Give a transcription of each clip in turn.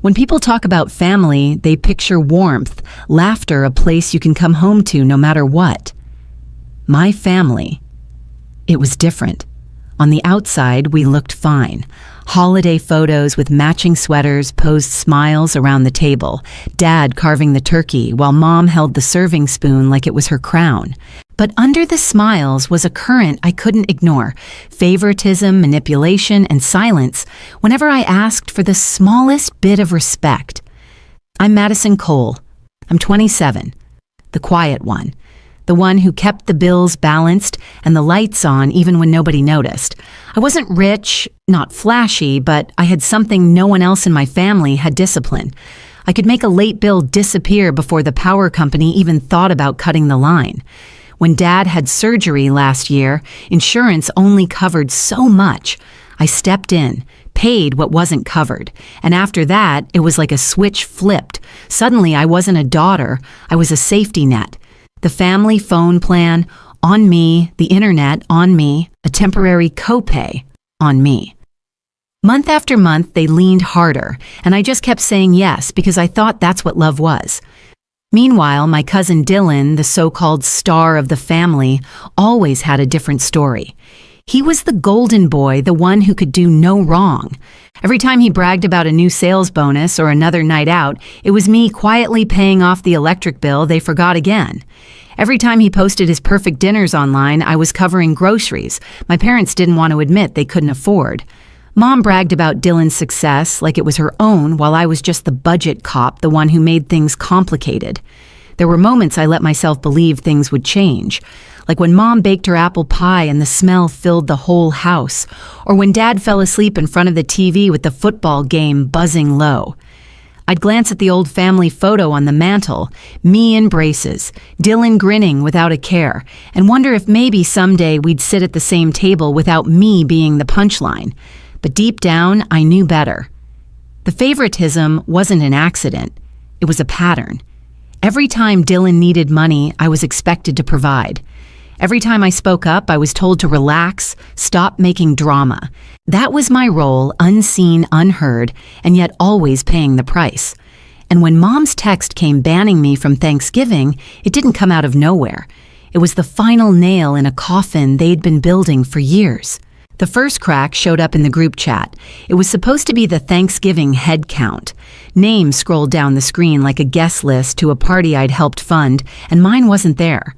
When people talk about family, they picture warmth, laughter, a place you can come home to no matter what. My family, it was different. On the outside, we looked fine. Holiday photos with matching sweaters posed smiles around the table, Dad carving the turkey while Mom held the serving spoon like it was her crown. But under the smiles was a current I couldn't ignore, favoritism, manipulation, and silence whenever I asked for the smallest bit of respect. I'm Madison Cole. I'm 27, the quiet one. The one who kept the bills balanced and the lights on even when nobody noticed. I wasn't rich, not flashy, but I had something no one else in my family had: discipline. I could make a late bill disappear before the power company even thought about cutting the line. When Dad had surgery last year, insurance only covered so much. I stepped in, paid what wasn't covered, and after that, it was like a switch flipped. Suddenly, I wasn't a daughter, I was a safety net. The family phone plan, on me, the internet, on me, a temporary copay, on me. Month after month, they leaned harder, and I just kept saying yes because I thought that's what love was. Meanwhile, my cousin Dylan, the so-called star of the family, always had a different story. He was the golden boy, the one who could do no wrong. Every time he bragged about a new sales bonus or another night out, it was me quietly paying off the electric bill they forgot again. Every time he posted his perfect dinners online, I was covering groceries my parents didn't want to admit they couldn't afford. Mom bragged about Dylan's success like it was her own, while I was just the budget cop, the one who made things complicated. There were moments I let myself believe things would change, like when Mom baked her apple pie and the smell filled the whole house, or when Dad fell asleep in front of the TV with the football game buzzing low. I'd glance at the old family photo on the mantle, me in braces, Dylan grinning without a care, and wonder if maybe someday we'd sit at the same table without me being the punchline. But deep down, I knew better. The favoritism wasn't an accident. It was a pattern. Every time Dylan needed money, I was expected to provide. Every time I spoke up, I was told to relax, stop making drama. That was my role, unseen, unheard, and yet always paying the price. And when Mom's text came banning me from Thanksgiving, it didn't come out of nowhere. It was the final nail in a coffin they'd been building for years. The first crack showed up in the group chat. It was supposed to be the Thanksgiving head count. Names scrolled down the screen like a guest list to a party I'd helped fund, and mine wasn't there.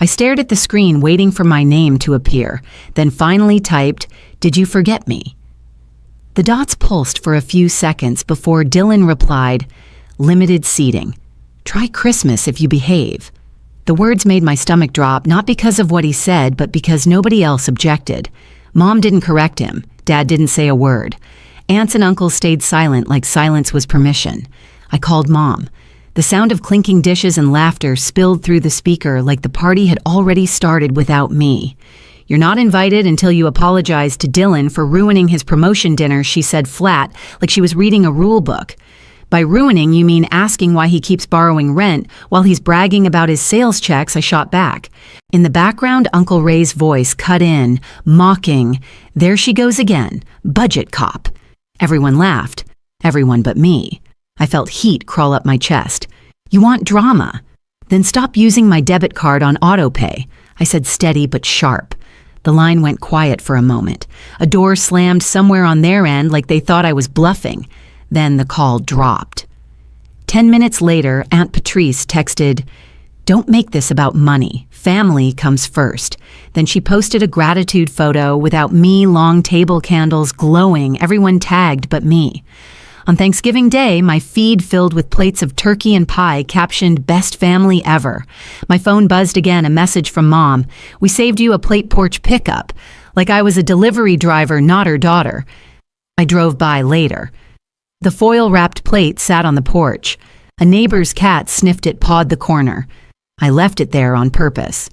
I stared at the screen waiting for my name to appear, then finally typed, "Did you forget me?" The dots pulsed for a few seconds before Dylan replied, "Limited seating. Try Christmas if you behave." The words made my stomach drop, not because of what he said, but because nobody else objected. Mom didn't correct him. Dad didn't say a word. Aunts and uncles stayed silent like silence was permission. I called Mom. The sound of clinking dishes and laughter spilled through the speaker like the party had already started without me. "You're not invited until you apologize to Dylan for ruining his promotion dinner," she said flat, like she was reading a rule book. "By ruining, you mean asking why he keeps borrowing rent while he's bragging about his sales checks," I shot back. In the background, Uncle Ray's voice cut in, mocking, "There she goes again, budget cop." Everyone laughed. Everyone but me. I felt heat crawl up my chest. "You want drama? Then stop using my debit card on autopay," I said, steady but sharp. The line went quiet for a moment. A door slammed somewhere on their end like they thought I was bluffing. Then the call dropped. 10 minutes later, Aunt Patrice texted, "Don't make this about money. Family comes first." Then she posted a gratitude photo without me, long table candles glowing, everyone tagged but me. On Thanksgiving Day, my feed filled with plates of turkey and pie captioned "Best Family Ever." My phone buzzed again, a message from Mom. "We saved you a plate porch pickup," like I was a delivery driver, not her daughter. I drove by later. The foil-wrapped plate sat on the porch. A neighbor's cat sniffed it, pawed the corner. I left it there on purpose.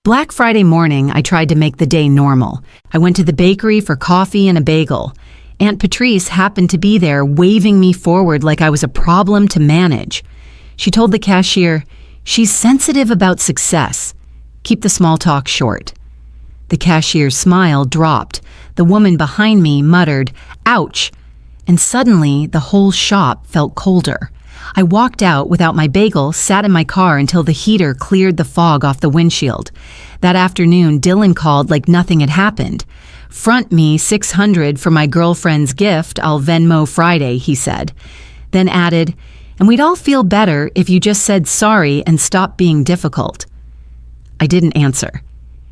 Black Friday morning, I tried to make the day normal. I went to the bakery for coffee and a bagel. Aunt Patrice happened to be there, waving me forward like I was a problem to manage. She told the cashier, "She's sensitive about success. Keep the small talk short." The cashier's smile dropped. The woman behind me muttered, "Ouch," and suddenly the whole shop felt colder. I walked out without my bagel, sat in my car until the heater cleared the fog off the windshield. That afternoon, Dylan called like nothing had happened. "Front me $600 for my girlfriend's gift, I'll Venmo Friday," he said. Then added, "And we'd all feel better if you just said sorry and stopped being difficult." I didn't answer.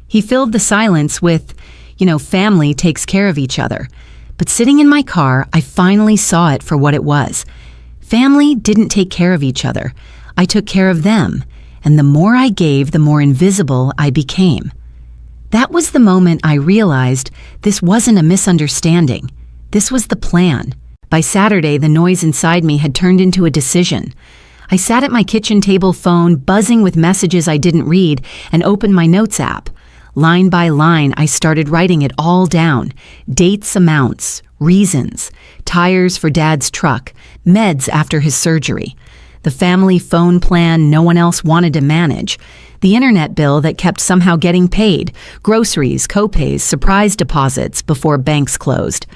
He filled the silence with, family takes care of each other. But sitting in my car, I finally saw it for what it was. Family didn't take care of each other. I took care of them, and the more I gave, the more invisible I became. That was the moment I realized this wasn't a misunderstanding. This was the plan. By Saturday, the noise inside me had turned into a decision. I sat at my kitchen table phone, buzzing with messages I didn't read, and opened my notes app. Line by line, I started writing it all down. Dates, amounts, reasons, tires for Dad's truck, meds after his surgery, the family phone plan no one else wanted to manage, the internet bill that kept somehow getting paid, groceries, copays, surprise deposits before banks closed.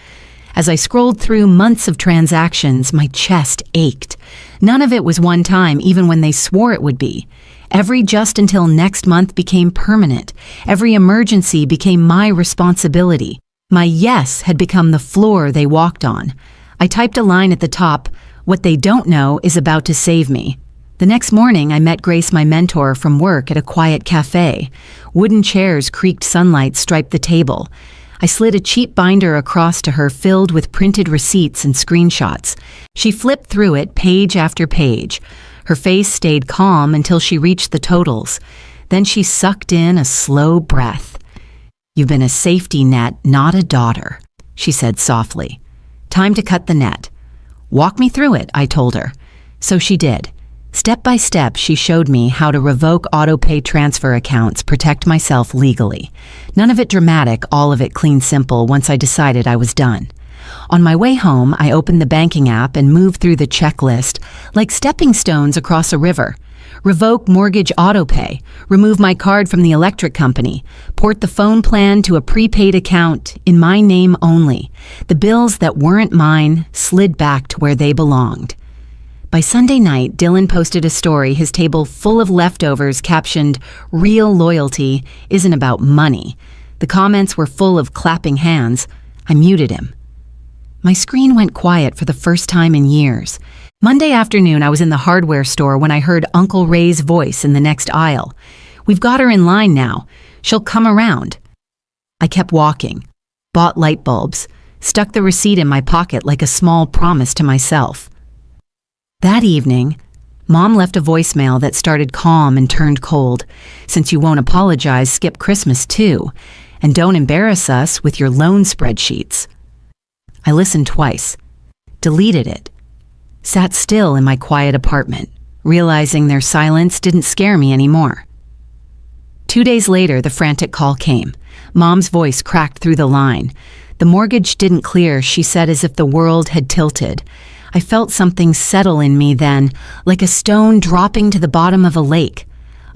As I scrolled through months of transactions, my chest ached. None of it was one time, even when they swore it would be. Every just until next month became permanent. Every emergency became my responsibility. My yes had become the floor they walked on. I typed a line at the top, "What they don't know is about to save me." The next morning, I met Grace, my mentor, from work at a quiet cafe. Wooden chairs creaked, sunlight striped the table. I slid a cheap binder across to her filled with printed receipts and screenshots. She flipped through it page after page. Her face stayed calm until she reached the totals. Then she sucked in a slow breath. "You've been a safety net, not a daughter," she said softly. "Time to cut the net." "Walk me through it," I told her. So she did. Step by step, she showed me how to revoke auto-pay transfer accounts, protect myself legally. None of it dramatic, all of it clean simple once I decided I was done. On my way home, I opened the banking app and moved through the checklist like stepping stones across a river. Revoke mortgage autopay, remove my card from the electric company, port the phone plan to a prepaid account in my name only. The bills that weren't mine slid back to where they belonged. By Sunday night, Dylan posted a story, his table full of leftovers, captioned, "Real loyalty isn't about money." The comments were full of clapping hands. I muted him. My screen went quiet for the first time in years. Monday afternoon, I was in the hardware store when I heard Uncle Ray's voice in the next aisle. "We've got her in line now. She'll come around." I kept walking, bought light bulbs, stuck the receipt in my pocket like a small promise to myself. That evening, Mom left a voicemail that started calm and turned cold. "Since you won't apologize, skip Christmas too. And don't embarrass us with your loan spreadsheets." I listened twice, deleted it, sat still in my quiet apartment, realizing their silence didn't scare me anymore. 2 days later, the frantic call came. Mom's voice cracked through the line. The mortgage didn't clear, she said, as if the world had tilted. I felt something settle in me then, like a stone dropping to the bottom of a lake.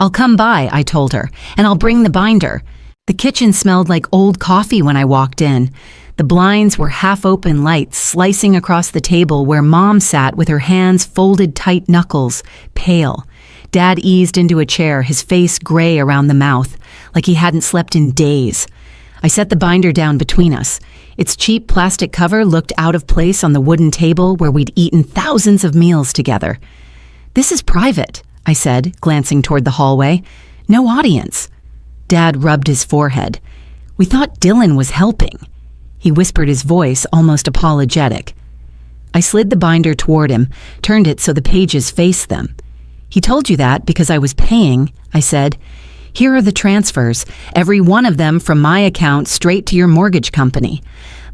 "I'll come by," I told her, "and I'll bring the binder." The kitchen smelled like old coffee when I walked in. The blinds were half-open lights slicing across the table where Mom sat with her hands folded tight knuckles, pale. Dad eased into a chair, his face gray around the mouth, like he hadn't slept in days. I set the binder down between us. Its cheap plastic cover looked out of place on the wooden table where we'd eaten thousands of meals together. "This is private," I said, glancing toward the hallway. "No audience." Dad rubbed his forehead. "We thought Dylan was helping." He whispered, his voice almost apologetic. I slid the binder toward him, turned it so the pages faced them. "He told you that because I was paying," I said. "Here are the transfers, every one of them from my account straight to your mortgage company."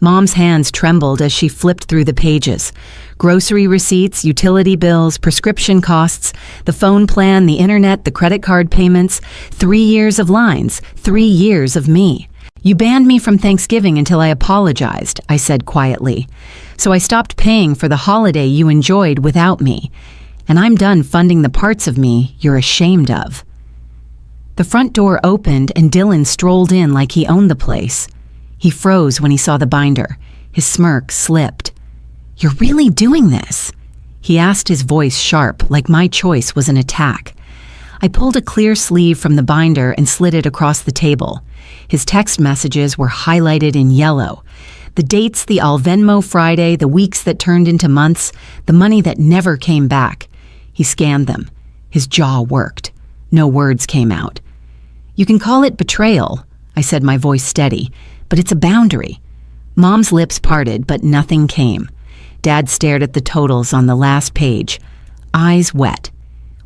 Mom's hands trembled as she flipped through the pages. Grocery receipts, utility bills, prescription costs, the phone plan, the internet, the credit card payments, 3 years of lines, 3 years of me. "You banned me from Thanksgiving until I apologized," I said quietly. "So I stopped paying for the holiday you enjoyed without me. And I'm done funding the parts of me you're ashamed of." The front door opened and Dylan strolled in like he owned the place. He froze when he saw the binder. His smirk slipped. "You're really doing this?" He asked, his voice sharp, like my choice was an attack. I pulled a clear sleeve from the binder and slid it across the table. His text messages were highlighted in yellow. The dates, the I'll Venmo Friday, the weeks that turned into months, the money that never came back. He scanned them. His jaw worked. No words came out. "You can call it betrayal," I said, my voice steady, "but it's a boundary." Mom's lips parted, but nothing came. Dad stared at the totals on the last page, eyes wet.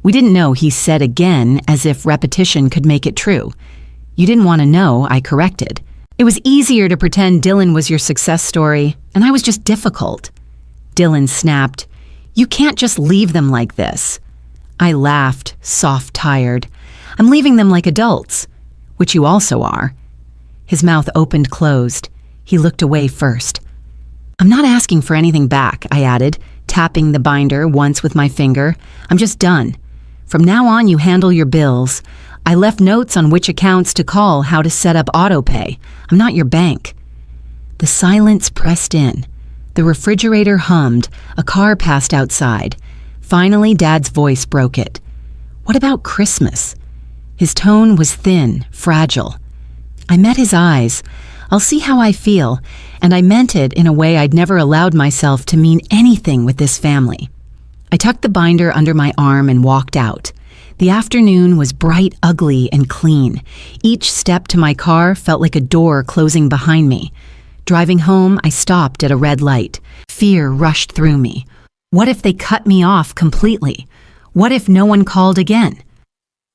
We didn't know, he said again, as if repetition could make it true. "You didn't want to know," I corrected. "It was easier to pretend Dylan was your success story, and I was just difficult." Dylan snapped, "You can't just leave them like this." I laughed, soft-tired. "I'm leaving them like adults," which you also are. His mouth opened-closed. He looked away first. "I'm not asking for anything back," I added, tapping the binder once with my finger. "I'm just done. From now on, you handle your bills. I left notes on which accounts to call, how to set up autopay. I'm not your bank." The silence pressed in. The refrigerator hummed. A car passed outside. Finally, Dad's voice broke it. "What about Christmas?" His tone was thin, fragile. I met his eyes. "I'll see how I feel," and I meant it in a way I'd never allowed myself to mean anything with this family. I tucked the binder under my arm and walked out. The afternoon was bright, ugly, and clean. Each step to my car felt like a door closing behind me. Driving home, I stopped at a red light. Fear rushed through me. What if they cut me off completely? What if no one called again?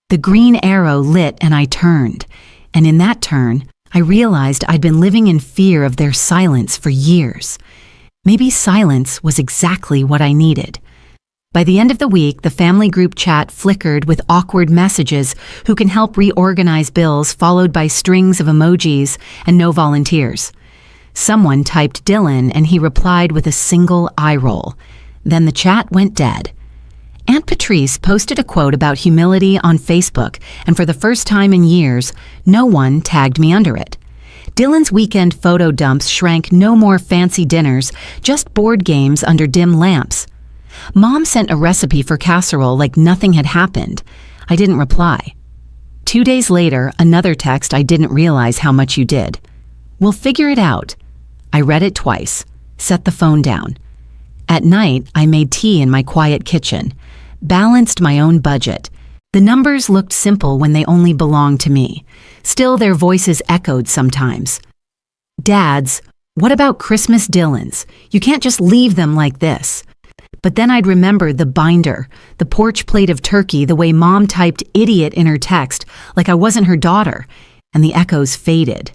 The green arrow lit and I turned. And in that turn, I realized I'd been living in fear of their silence for years. Maybe silence was exactly what I needed. By the end of the week, the family group chat flickered with awkward messages, "Who can help reorganize bills," followed by strings of emojis and no volunteers. Someone typed Dylan and he replied with a single eye roll. Then the chat went dead. Aunt Patrice posted a quote about humility on Facebook, and for the first time in years, no one tagged me under it. Dylan's weekend photo dumps shrank no more fancy dinners, just board games under dim lamps. Mom sent a recipe for casserole like nothing had happened. I didn't reply. 2 days later, another text I didn't realize how much you did. "We'll figure it out." I read it twice, set the phone down. At night, I made tea in my quiet kitchen, balanced my own budget. The numbers looked simple when they only belonged to me. Still, their voices echoed sometimes. Dad's, "What about Christmas Dylan's? You can't just leave them like this." But then I'd remember the binder, the porch plate of turkey, the way Mom typed "idiot" in her text, like I wasn't her daughter, and the echoes faded.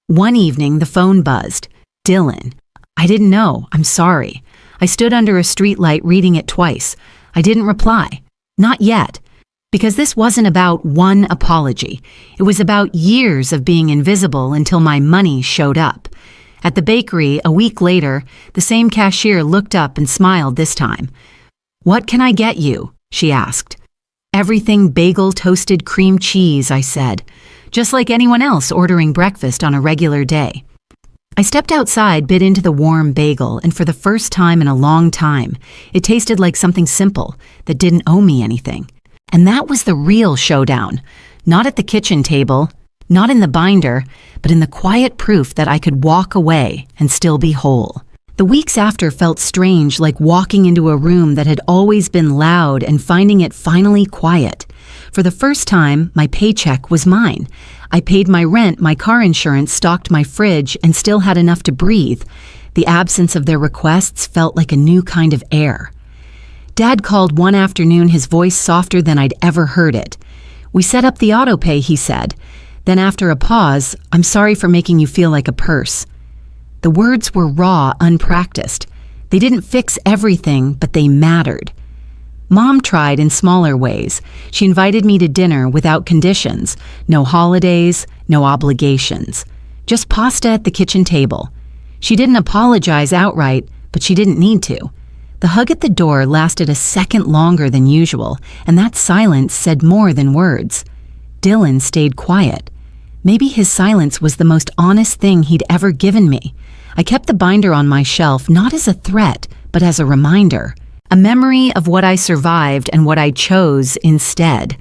One evening, the phone buzzed. "Dylan." I didn't know. "I'm sorry." I stood under a streetlight reading it twice. I didn't reply. Not yet. Because this wasn't about one apology. It was about years of being invisible until my money showed up. At the bakery, a week later, the same cashier looked up and smiled this time. "What can I get you?" she asked. "Everything bagel, toasted cream cheese," I said, just like anyone else ordering breakfast on a regular day. I stepped outside, bit into the warm bagel, and for the first time in a long time, it tasted like something simple that didn't owe me anything. And that was the real showdown, not at the kitchen table, not in the binder, but in the quiet proof that I could walk away and still be whole. The weeks after felt strange, like walking into a room that had always been loud and finding it finally quiet. For the first time, my paycheck was mine. I paid my rent, my car insurance, stocked my fridge, and still had enough to breathe. The absence of their requests felt like a new kind of air. Dad called one afternoon, his voice softer than I'd ever heard it. "We set up the autopay," he said. Then after a pause, "I'm sorry for making you feel like a purse." The words were raw, unpracticed. They didn't fix everything, but they mattered. Mom tried in smaller ways. She invited me to dinner without conditions. No holidays, no obligations. Just pasta at the kitchen table. She didn't apologize outright, but she didn't need to. The hug at the door lasted a second longer than usual, and that silence said more than words. Dylan stayed quiet. Maybe his silence was the most honest thing he'd ever given me. I kept the binder on my shelf not as a threat, but as a reminder, a memory of what I survived and what I chose instead.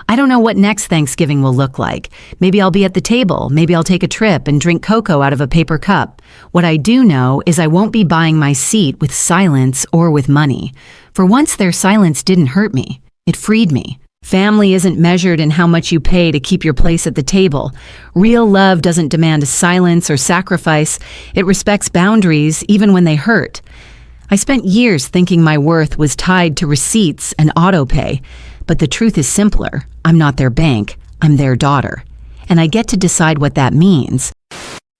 I don't know what next Thanksgiving will look like. Maybe I'll be at the table. Maybe I'll take a trip and drink cocoa out of a paper cup. What I do know is I won't be buying my seat with silence or with money. For once, their silence didn't hurt me. It freed me. Family isn't measured in how much you pay to keep your place at the table. Real love doesn't demand silence or sacrifice. It respects boundaries even when they hurt. I spent years thinking my worth was tied to receipts and auto pay. But the truth is simpler. I'm not their bank. I'm their daughter. And I get to decide what that means.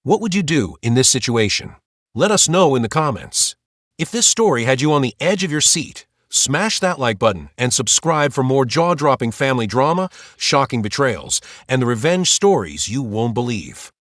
What would you do in this situation? Let us know in the comments. If this story had you on the edge of your seat, smash that like button and subscribe for more jaw-dropping family drama, shocking betrayals, and the revenge stories you won't believe.